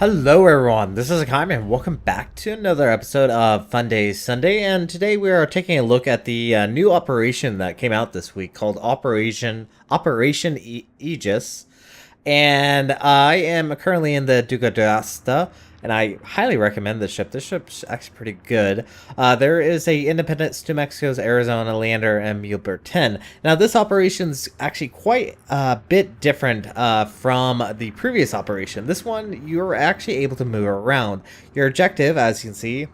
Hello everyone, this is Hakaym and welcome back to another episode of Funday Sunday, and today we are taking a look at the new operation that came out this week called Operation Aegis. And I am currently in the Duca d'Asta, and I highly recommend this ship. This ship's actually pretty good. There is a Independence, New Mexico's Arizona, Leander, and Mulebert 10. Now, this operation's actually quite a bit different from the previous operation. This one, you're actually able to move around. Your objective, as you can see,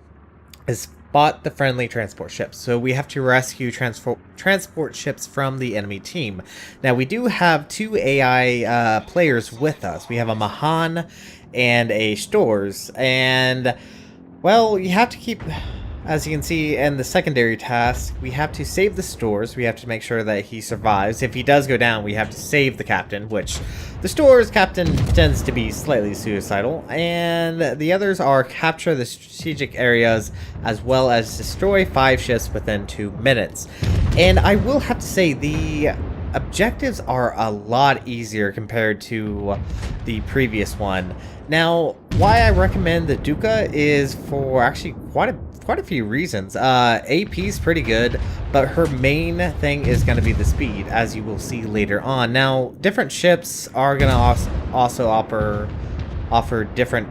is spot the friendly transport ships. So we have to rescue transport ships from the enemy team. Now we do have two AI players with us. We have a Mahan and a Stores, and well, you have to keep, as you can see in the secondary task, we have to save the Stores. We have to make sure that he survives. If he does go down, we have to save the captain, which the Stores captain tends to be slightly suicidal. And the others are capture the strategic areas as well as destroy 5 ships within 2 minutes. And I will have to say the objectives are a lot easier compared to the previous one. Now, why I recommend the Duca is for actually quite a few reasons. AP's pretty good, but her main thing is going to be the speed, as you will see later on. Now, different ships are going to also offer different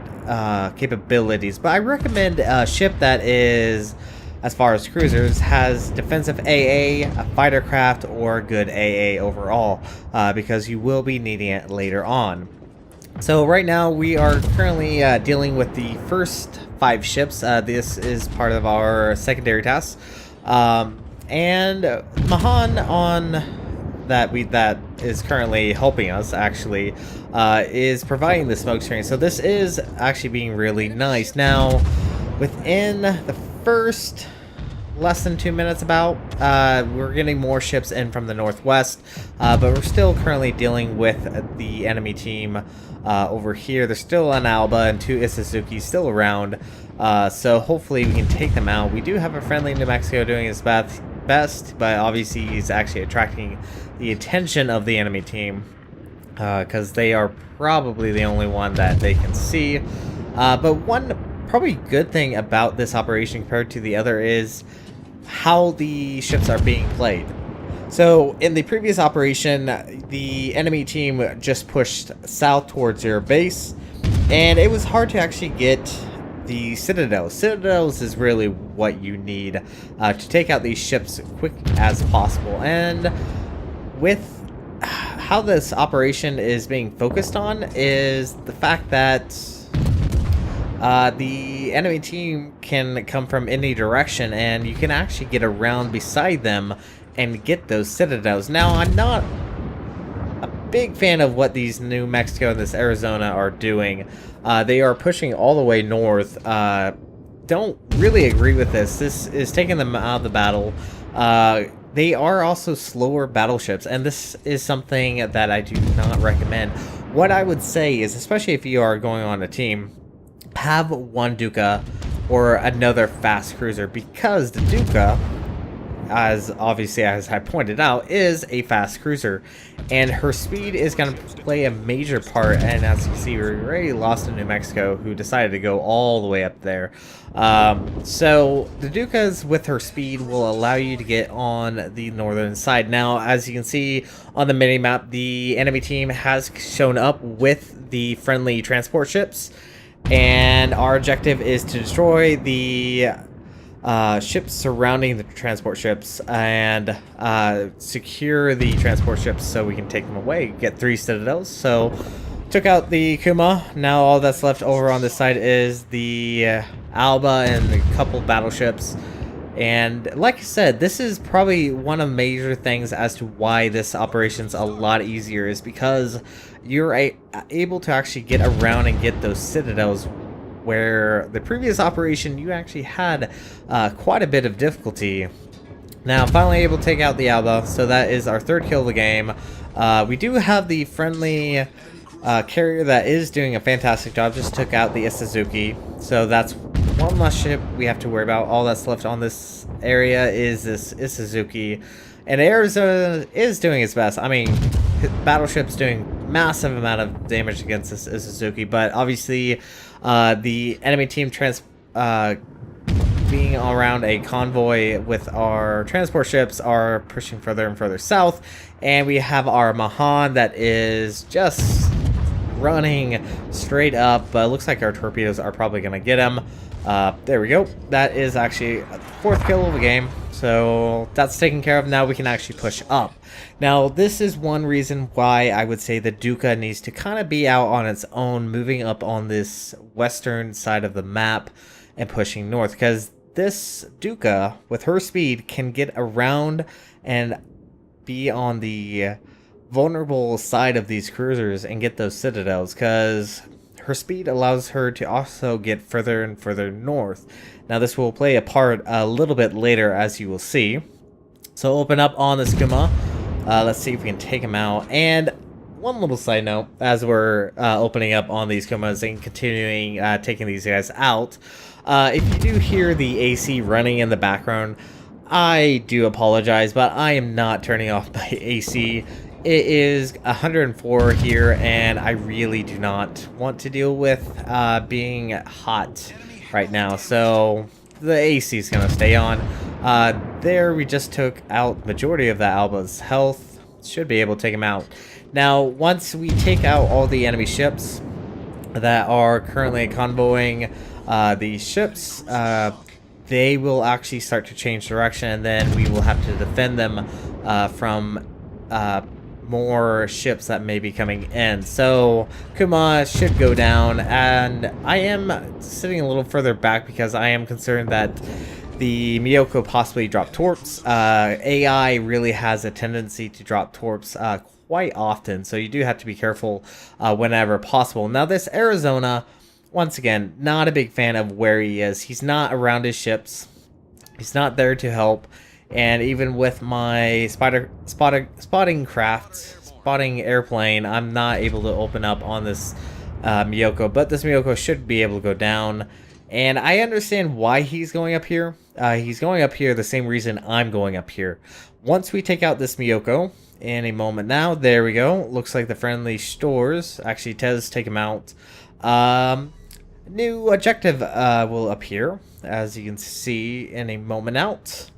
capabilities, but I recommend a ship that is, as far as cruisers, has defensive AA, a fighter craft, or good AA overall, because you will be needing it later on. So right now we are currently dealing with the first 5 ships. This is part of our secondary task, and Mahan on that is currently helping us actually is providing the smoke screen. So this is actually being really nice. Now, within the first less than 2 minutes we're getting more ships in from the northwest, but we're still currently dealing with the enemy team over here. There's still an Alba and 2 Isuzuki still around, so hopefully we can take them out. We do have a friendly New Mexico doing his best, but obviously he's actually attracting the attention of the enemy team because they are probably the only one that they can see. But one probably good thing about this operation compared to the other is how the ships are being played. So in the previous operation, the enemy team just pushed south towards your base, and it was hard to actually get the citadels. Citadels is really what you need to take out these ships quick as possible. And with how this operation is being focused on is the fact that the enemy team can come from any direction, and you can actually get around beside them and get those citadels. Now, I'm not a big fan of what these New Mexico and this Arizona are doing. They are pushing all the way north. Don't really agree with this. This is taking them out of the battle. They are also slower battleships, and this is something that I do not recommend. What I would say is, especially if you are going on a team, have one Duca or another fast cruiser, because the Duca, as obviously as I pointed out, is a fast cruiser, and her speed is going to play a major part. And as you see, we already lost a New Mexico who decided to go all the way up there. So the Ducas with her speed will allow you to get on the northern side. Now, as you can see on the mini map, the enemy team has shown up with the friendly transport ships, and our objective is to destroy the ships surrounding the transport ships and secure the transport ships so we can take them away, get 3 citadels. So took out the Kuma. Now all that's left over on this side is the Alba and a couple battleships. And like I said, this is probably one of the major things as to why this operation's a lot easier, is because you're able to actually get around and get those citadels, where the previous operation you actually had quite a bit of difficulty. Now, finally able to take out the Alba, so that is our 3rd kill of the game. We do have the friendly carrier that is doing a fantastic job, just took out the Isuzuki, so that's one less ship we have to worry about. All that's left on this area is this Isuzuki, and Arizona is doing its best. I mean, battleship's doing massive amount of damage against this Suzuki, but obviously the enemy team being around a convoy with our transport ships are pushing further and further south, and we have our Mahan that is just running straight up, but it looks like our torpedoes are probably going to get him. There we go. That is actually the 4th kill of the game, so that's taken care of. Now we can actually push up. Now this is one reason why I would say the Duca needs to kind of be out on its own, moving up on this western side of the map and pushing north, because this Duca with her speed can get around and be on the vulnerable side of these cruisers and get those citadels, because her speed allows her to also get further and further north. Now this will play a part a little bit later, as you will see. So open up on the Skooma. Let's see if we can take him out. And one little side note, as we're opening up on these Skomas and continuing taking these guys out, if you do hear the AC running in the background, I do apologize, but I am not turning off my AC. It is 104 here, and I really do not want to deal with being hot right now, so the AC is going to stay on. There we just took out majority of that Alba's health. Should be able to take him out. Now, once we take out all the enemy ships that are currently convoying these ships, they will actually start to change direction, and then we will have to defend them from more ships that may be coming in. So Kuma should go down, and I am sitting a little further back because I am concerned that the Miyoko possibly drop torps. AI really has a tendency to drop torps quite often, so you do have to be careful whenever possible. Now this Arizona, once again, not a big fan of where he is. He's not around his ships. He's not there to help. And even with my spotting airplane, I'm not able to open up on this Miyoko. But this Miyoko should be able to go down. And I understand why he's going up here. He's going up here the same reason I'm going up here. Once we take out this Miyoko, in a moment now, there we go. Looks like the friendly stores. Actually, Tez, take him out. New objective will appear, as you can see in a moment out.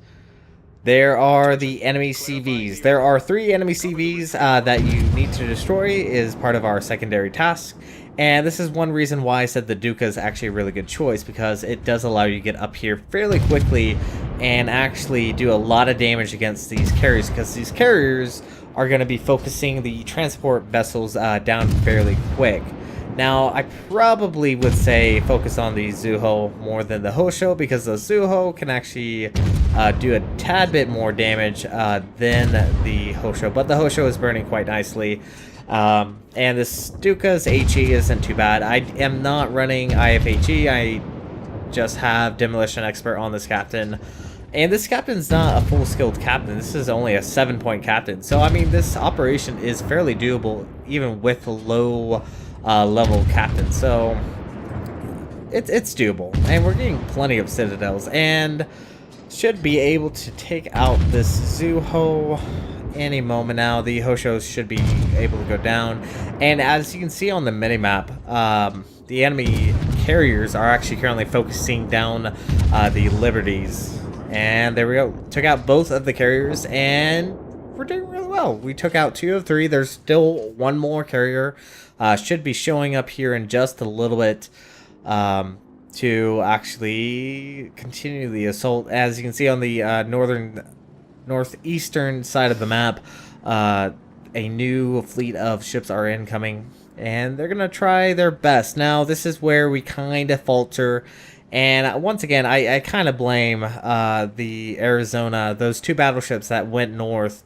There are the enemy CVs. There are 3 enemy CVs that you need to destroy is part of our secondary task. And this is one reason why I said the Duca is actually a really good choice, because it does allow you to get up here fairly quickly and actually do a lot of damage against these carriers, because these carriers are going to be focusing the transport vessels down fairly quick. Now, I probably would say focus on the Zuho more than the Hosho, because the Zuho can actually do a tad bit more damage than the Hosho, but the Hosho is burning quite nicely. And this Duca's HE isn't too bad. I am not running IFHE, I just have Demolition Expert on this captain. And this captain's not a full skilled captain, this is only a 7-point captain. So, I mean, this operation is fairly doable even with a low level captain. So, it's doable. And we're getting plenty of citadels, and should be able to take out this Zuho any moment now. The Hoshos should be able to go down. And as you can see on the minimap, the enemy carriers are actually currently focusing down the Liberties. And there we go. Took out both of the carriers, and we're doing really well. We took out 2 of 3. There's still 1 more carrier. Should be showing up here in just a little bit to actually continue the assault. As you can see on the northeastern side of the map, a new fleet of ships are incoming, and they're gonna try their best. Now this is where we kind of falter, and once again I kind of blame the Arizona, those 2 battleships that went north.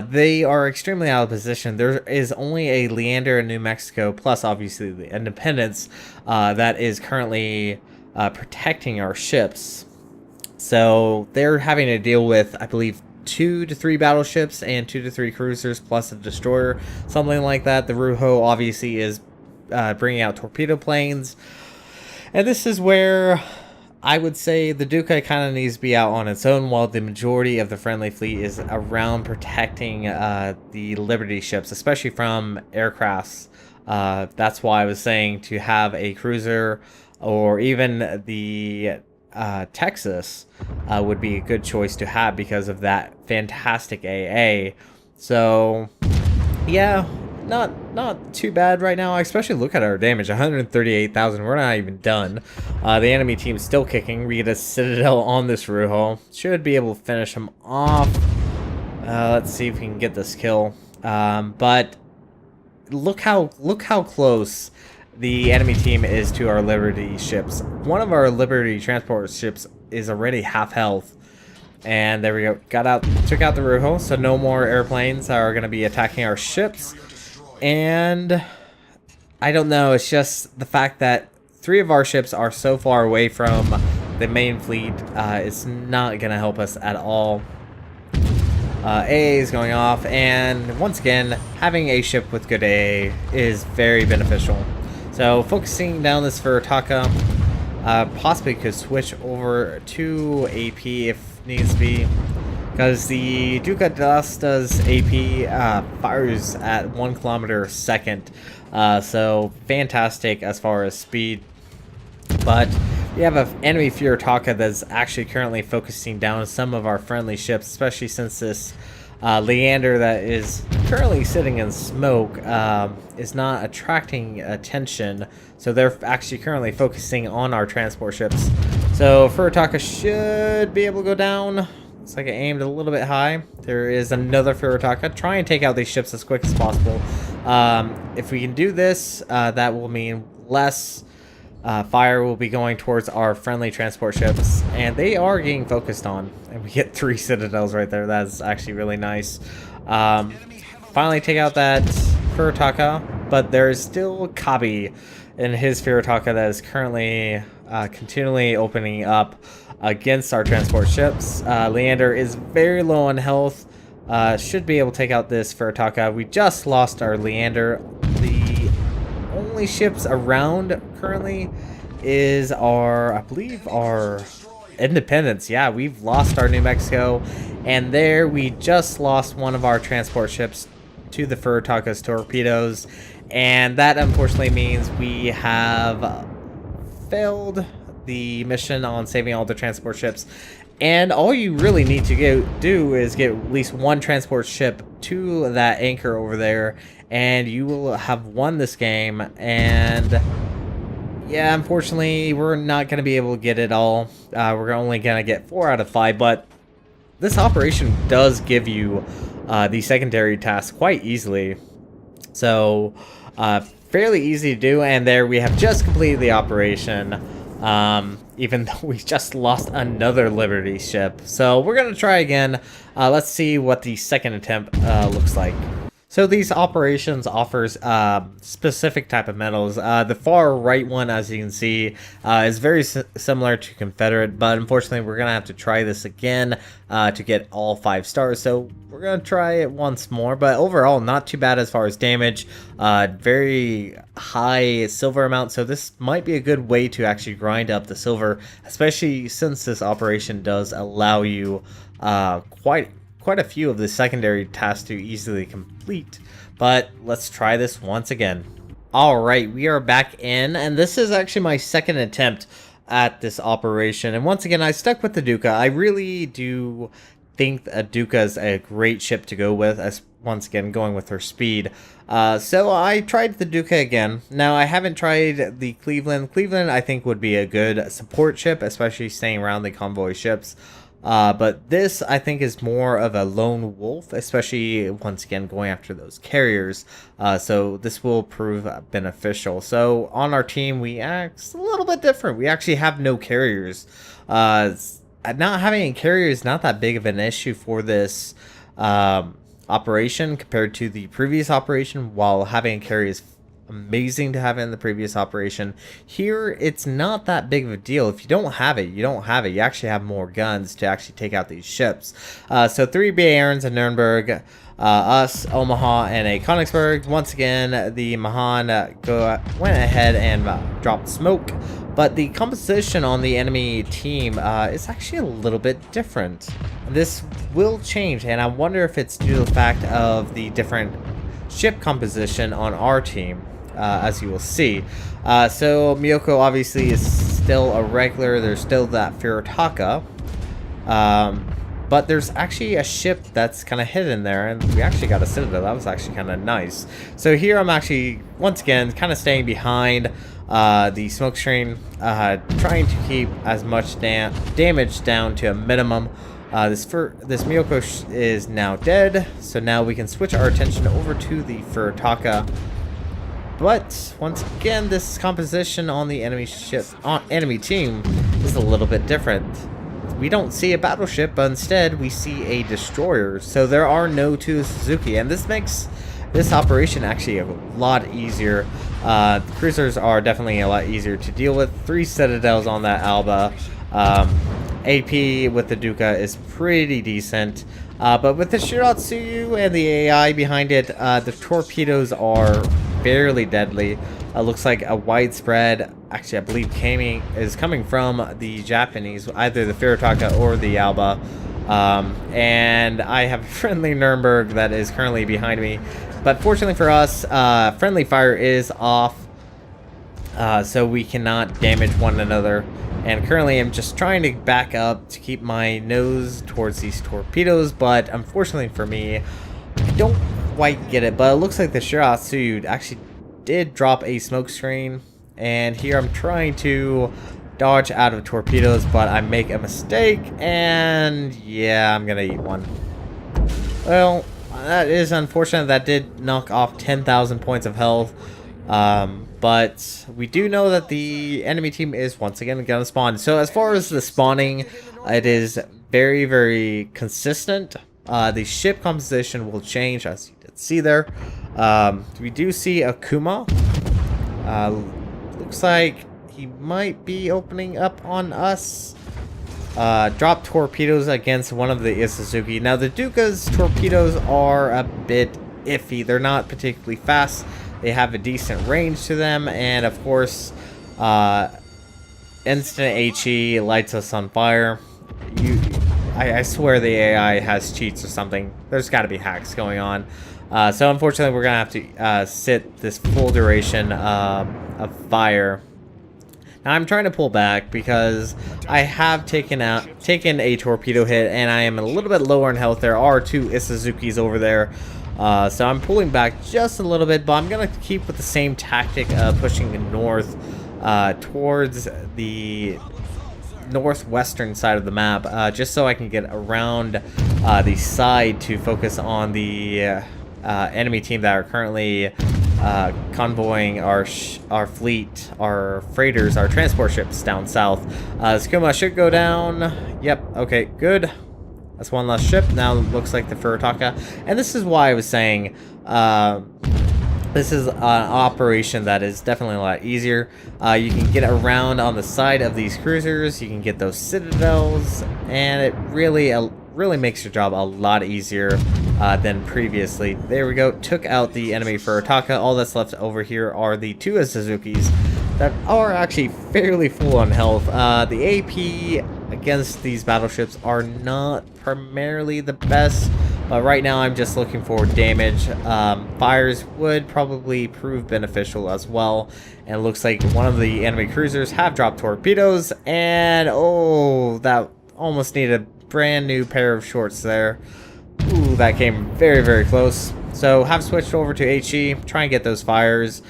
They are extremely out of position. There is only a Leander in New Mexico, plus obviously the Independence, that is currently protecting our ships. So they're having to deal with, I believe, 2 to 3 battleships and 2 to 3 cruisers plus a destroyer, something like that. The Ruho obviously is bringing out torpedo planes, and this is where I would say the Duca kind of needs to be out on its own while the majority of the friendly fleet is around protecting the Liberty ships, especially from aircrafts. That's why I was saying to have a cruiser or even the Texas would be a good choice to have because of that fantastic AA. So, yeah, not too bad right now. I especially look at our damage, 138,000. We're not even done. The enemy team's still kicking. We get a Citadel on this Ruho. Should be able to finish him off. Let's see if we can get this kill. But look how close the enemy team is to our Liberty ships. One of our Liberty transport ships is already half health. And there we go. Took out the Ruho, so no more airplanes are going to be attacking our ships. And I don't know, it's just the fact that 3 of our ships are so far away from the main fleet. It's not going to help us at all. AA is going off, and once again, having a ship with good AA is very beneficial. So focusing down this for Taka, possibly could switch over to AP if needs to be. Because the Duca Dasta's AP fires at 1 kilometer a second. So fantastic as far as speed. But we have an enemy Furitaka that's actually currently focusing down some of our friendly ships, especially since this Leander that is currently sitting in smoke is not attracting attention. So they're actually currently focusing on our transport ships. So Furitaka should be able to go down. Looks like I aimed a little bit high. There is another Furitaka. Try and take out these ships as quick as possible. If we can do this, that will mean less fire will be going towards our friendly transport ships. And they are getting focused on. And we get 3 Citadels right there. That's actually really nice. Finally take out that Furitaka. But there is still Kabi in his Furitaka that is currently continually opening up against our transport ships. Leander is very low on health. Should be able to take out this Furitaka. We just lost our Leander. The only ships around currently is our, I believe, our Independence. Yeah, we've lost our New Mexico. And there we just lost one of our transport ships to the Furitaka's torpedoes. And that unfortunately means we have failed the mission on saving all the transport ships. And all you really need to do is get at least 1 transport ship to that anchor over there, and you will have won this game. And yeah, unfortunately, we're not going to be able to get it all. We're only going to get 4 out of 5, but this operation does give you the secondary tasks quite easily. So fairly easy to do, and there we have just completed the operation. Even though we just lost another Liberty ship. So we're going to try again. Let's see what the second attempt looks like. So these operations offers specific type of medals. The far right one, as you can see, is very similar to Confederate, but unfortunately we're going to have to try this again to get all 5 stars. So we're going to try it once more, but overall not too bad as far as damage. Very high silver amount, so this might be a good way to actually grind up the silver, especially since this operation does allow you quite a few of the secondary tasks to easily complete. But let's try this once again. Alright, we are back in, and this is actually my second attempt at this operation. And once again, I stuck with the Duca. I really do think a Duca is a great ship to go with, as once again going with her speed. So I tried the Duca again. Now I haven't tried the Cleveland. Cleveland I think would be a good support ship, especially staying around the convoy ships. But this, I think, is more of a lone wolf, especially, once again, going after those carriers. So this will prove beneficial. So on our team, we act a little bit different. We actually have no carriers. Not having a carrier is not that big of an issue for this operation compared to the previous operation, while having a carrier is amazing to have in the previous operation. Here it's not that big of a deal. If you don't have it, you don't have it. You actually have more guns to actually take out these ships. So 3 Bayerns and Nuremberg, us, Omaha, and a Konigsberg. Once again, the Mahan went ahead and dropped smoke, but the composition on the enemy team is actually a little bit different. This will change, and I wonder if it's due to the fact of the different ship composition on our team, as you will see. So Miyoko obviously is still a regular. There's still that Furitaka. But there's actually a ship that's kind of hidden there, and we actually got a Citadel. That was actually kind of nice. So here I'm actually, once again, kind of staying behind the smoke screen, trying to keep as much damage down to a minimum. This Miyoko is now dead, so now we can switch our attention over to the Furitaka. But once again, this composition on the enemy team is a little bit different. We don't see a battleship, but instead we see a destroyer. So there are no two Suzuki, and this makes this operation actually a lot easier. The cruisers are definitely a lot easier to deal with. 3 Citadels on that Alba. AP with the Duca is pretty decent. But with the Shiratsuyu and the AI behind it, the torpedoes are fairly deadly. Looks like a widespread, actually I believe is coming from the Japanese, either the Furitaka or the Alba. And I have a friendly Nuremberg that is currently behind me. But fortunately for us, friendly fire is off, so we cannot damage one another. And currently I'm just trying to back up to keep my nose towards these torpedoes, but unfortunately for me, I don't quite get it. But it looks like the Shiratsuyu actually did drop a smoke screen, and here I'm trying to dodge out of torpedoes, but I make a mistake, and yeah, I'm gonna eat one. Well, that is unfortunate. That did knock off 10,000 points of health, but we do know that the enemy team is once again gonna spawn. So as far as the spawning, it is very, very consistent. The ship composition will change, as you did see there. We do see a Kuma. Looks like he might be opening up on us. Drop torpedoes against one of the Suzuki. Now the Duca's torpedoes are a bit iffy. They're not particularly fast. They have a decent range to them, and of course, instant HE lights us on fire. I swear the AI has cheats or something. There's got to be hacks going on. So unfortunately, we're gonna have to sit this full duration of fire. Now I'm trying to pull back because I have taken a torpedo hit, and I am a little bit lower in health. There are 2 Isuzukis over there, so I'm pulling back just a little bit. But I'm gonna keep with the same tactic of pushing north towards the northwestern side of the map, just so I can get around the side to focus on the enemy team that are currently convoying our fleet, our freighters, our transport ships down south. Skuma should go down. Yep, okay, good. That's one less ship. Now it looks like the Furitaka. And this is why I was saying this is an operation that is definitely a lot easier. You can get around on the side of these cruisers. You can get those citadels, and it really makes your job a lot easier than previously. There we go. Took out the enemy Furitaka. All that's left over here are the 2 Suzukis that are actually fairly full on health. The AP against these battleships are not primarily the best, but right now I'm just looking for damage. Fires would probably prove beneficial as well. And it looks like one of the enemy cruisers have dropped torpedoes, and oh, that almost needed a brand new pair of shorts there. Ooh, that came very, very close. So have switched over to HE, try and get those fires,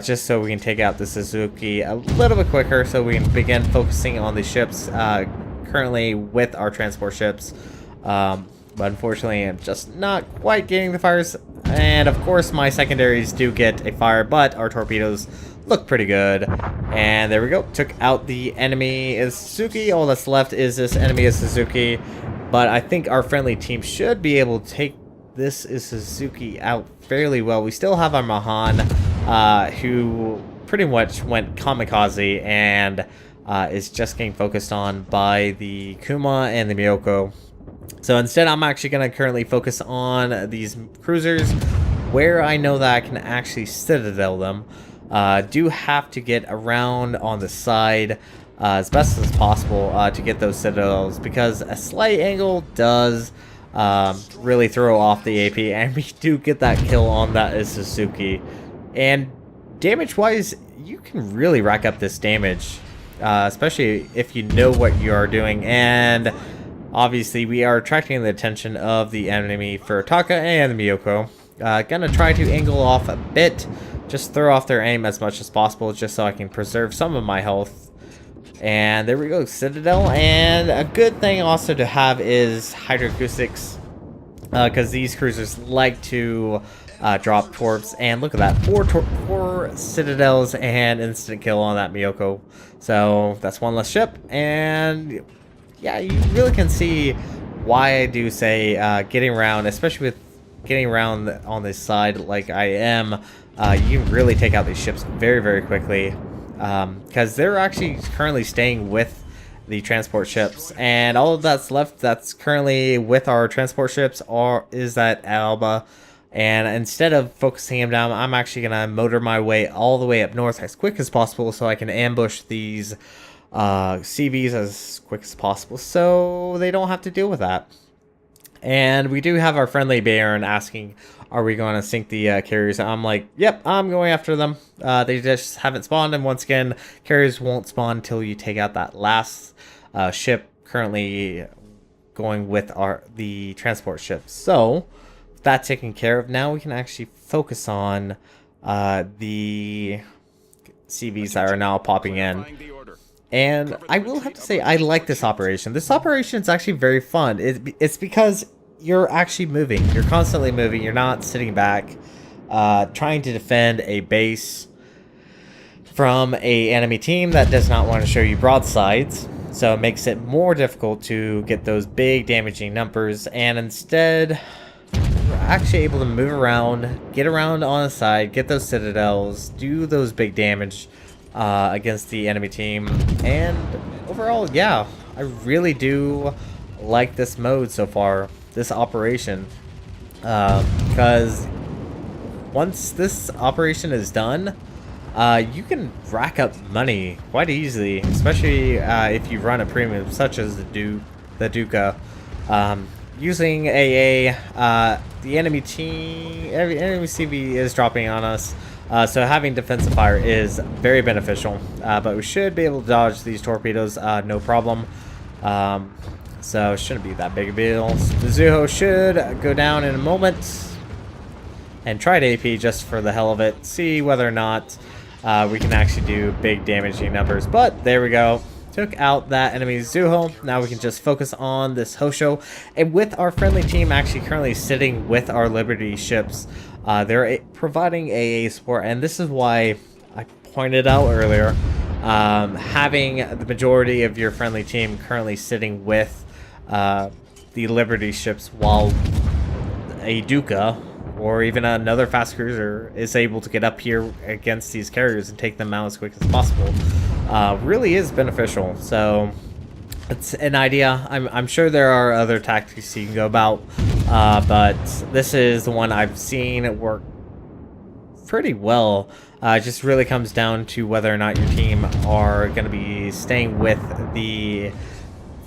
just so we can take out the Suzuki a little bit quicker, so we can begin focusing on the ships currently with our transport ships. But unfortunately, I'm just not quite getting the fires. And of course, my secondaries do get a fire, but our torpedoes look pretty good. And there we go. Took out the enemy Suzuki. All that's left is this enemy Suzuki. But I think our friendly team should be able to take this Suzuki out fairly well. We still have our Mahan, who pretty much went kamikaze and is just getting focused on by the Kuma and the Miyoko. So instead, I'm actually going to currently focus on these cruisers where I know that I can actually citadel them. Do have to get around on the side as best as possible to get those citadels, because a slight angle does really throw off the AP, and we do get that kill on that Isuzuki. And damage-wise, you can really rack up this damage, especially if you know what you are doing. And obviously, we are attracting the attention of the enemy for Taka and Miyoko. Gonna try to angle off a bit, just throw off their aim as much as possible, just so I can preserve some of my health. And there we go, Citadel. And a good thing also to have is hydroacoustics, because these cruisers like to drop torps. And look at that, four Citadels and instant kill on that Miyoko. So that's one less ship. And yeah, you really can see why I do say getting around, especially with getting around on this side like I am, you can really take out these ships very, very quickly, because they're actually currently staying with the transport ships, and all of that's left that's currently with our transport ships is that Alba. And instead of focusing him down, I'm actually gonna motor my way all the way up north as quick as possible so I can ambush these CVs as quick as possible, so they don't have to deal with that. And we do have our friendly Baron asking, are we going to sink the carriers? I'm like, yep, I'm going after them. They just haven't spawned, and once again, carriers won't spawn until you take out that last ship currently going with the transport ships. So, with that taken care of, now we can actually focus on the CVs that are now popping in. And I will have to say, I like this operation. This operation is actually very fun. It's because you're actually moving. You're constantly moving. You're not sitting back, trying to defend a base from a enemy team that does not want to show you broadsides. So it makes it more difficult to get those big damaging numbers. And instead, we're actually able to move around, get around on the side, get those citadels, do those big damage against the enemy team. And overall, yeah, I really do like this mode so far, this operation, because once this operation is done, you can rack up money quite easily, especially if you run a premium such as the Duca. Using AA, the enemy CV is dropping on us. So having defensive fire is very beneficial, but we should be able to dodge these torpedoes no problem. So it shouldn't be that big a deal. The Zuho should go down in a moment and try to AP just for the hell of it. See whether or not we can actually do big damaging numbers. But there we go. Took out that enemy Zuho. Now we can just focus on this Hosho. And with our friendly team actually currently sitting with our Liberty ships, they're providing AA support, and this is why I pointed out earlier, having the majority of your friendly team currently sitting with the Liberty ships, while a Duca or even another fast cruiser is able to get up here against these carriers and take them out as quick as possible, really is beneficial. So it's an idea. I'm sure there are other tactics you can go about, but this is the one I've seen work pretty well. It just really comes down to whether or not your team are going to be staying with the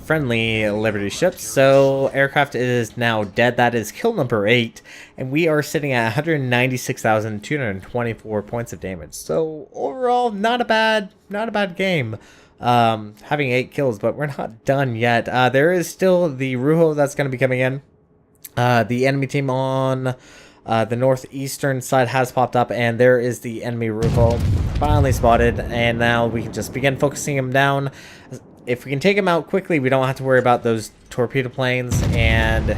friendly Liberty ships. So aircraft is now dead. That is kill number 8, and we are sitting at 196,224 points of damage. So overall, not a bad game. Having 8 kills, but we're not done yet. There is still the Ruho that's going to be coming in. The enemy team on the northeastern side has popped up, and there is the enemy Ruho finally spotted, and now we can just begin focusing him down. If we can take him out quickly, we don't have to worry about those torpedo planes, and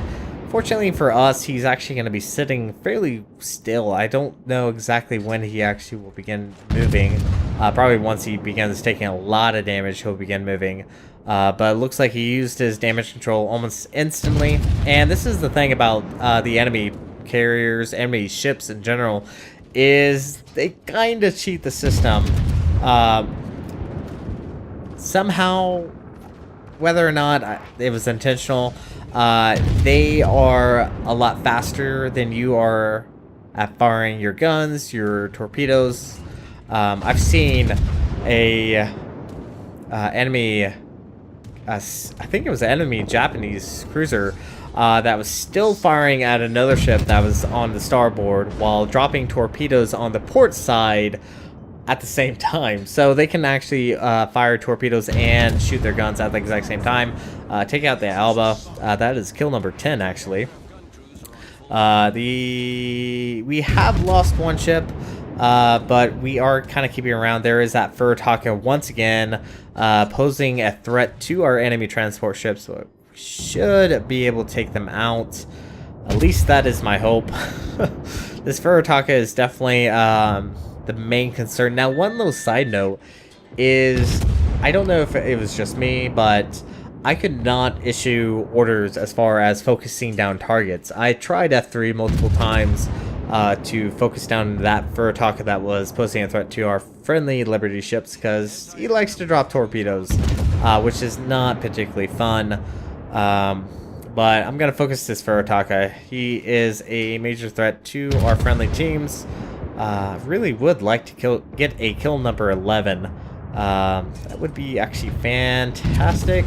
fortunately for us, he's actually going to be sitting fairly still. I don't know exactly when he actually will begin moving. Probably once he begins taking a lot of damage, he'll begin moving. But it looks like he used his damage control almost instantly. And this is the thing about the enemy carriers, enemy ships in general, is they kind of cheat the system. Somehow, whether or not it was intentional, they are a lot faster than you are at firing your guns, your torpedoes. I've seen a enemy, I think it was an enemy Japanese cruiser, that was still firing at another ship that was on the starboard while dropping torpedoes on the port side at the same time. So they can actually fire torpedoes and shoot their guns at the exact same time. Take out the Alba. That is kill number 10, actually. We have lost one ship, but we are kind of keeping around. There is that Furataka once again, posing a threat to our enemy transport ships. So we should be able to take them out. At least that is my hope. This Furataka is definitely the main concern. Now, one little side note is, I don't know if it was just me, but I could not issue orders as far as focusing down targets. I tried F3 multiple times to focus down that Furataka that was posing a threat to our friendly Liberty ships, because he likes to drop torpedoes, which is not particularly fun. But I'm going to focus this Furataka. He is a major threat to our friendly teams. Really would like to get a kill number 11. That would be actually fantastic.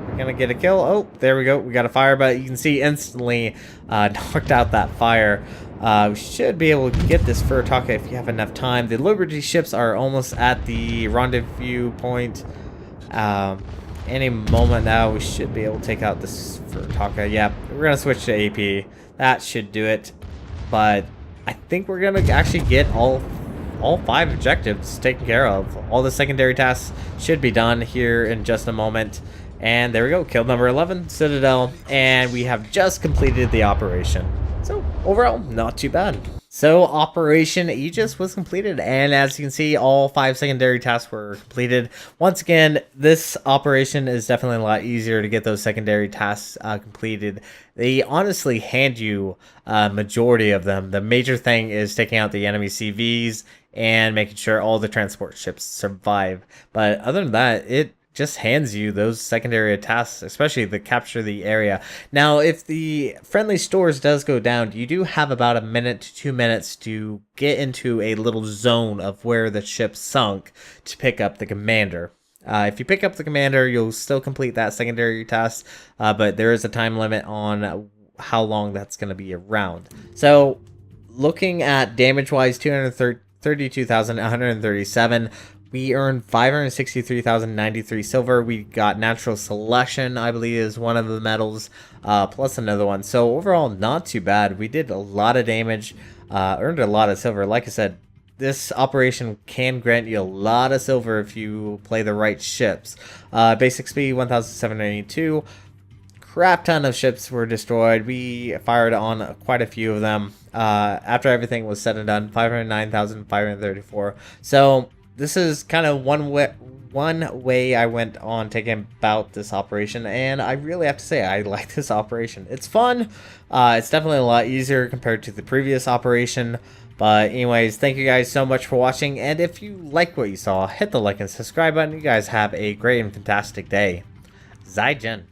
We're gonna get a kill. Oh, there we go. We got a fire, but you can see instantly knocked out that fire. We should be able to get this Furataka if you have enough time. The Liberty ships are almost at the rendezvous point. Any moment now, we should be able to take out this Furataka. Yeah, we're gonna switch to AP. That should do it. But I think we're gonna actually get all 5 objectives taken care of. All the secondary tasks should be done here in just a moment. And there we go, kill number 11, Citadel, and we have just completed the operation. So overall, not too bad. So Operation Aegis was completed, and as you can see, all 5 secondary tasks were completed. Once again, this operation is definitely a lot easier to get those secondary tasks completed. They honestly hand you a majority of them. The major thing is taking out the enemy CVs and making sure all the transport ships survive. But other than that, it just hands you those secondary tasks, especially the capture the area. Now, if the friendly stores does go down, you do have about a minute to 2 minutes to get into a little zone of where the ship sunk to pick up the commander. If you pick up the commander, you'll still complete that secondary task, but there is a time limit on how long that's going to be around. So, looking at damage-wise, 232,137. We earned 563,093 silver. We got natural selection, I believe, is one of the medals, plus another one. So overall, not too bad. We did a lot of damage, earned a lot of silver. Like I said, this operation can grant you a lot of silver if you play the right ships. Basic speed 1,782. Crap ton of ships were destroyed. We fired on quite a few of them. After everything was said and done, 509,534. So this is kind of one way I went on taking about this operation, and I really have to say I like this operation. It's fun. It's definitely a lot easier compared to the previous operation. But anyways, thank you guys so much for watching, and if you like what you saw, hit the like and subscribe button. You guys have a great and fantastic day. Zai Jin.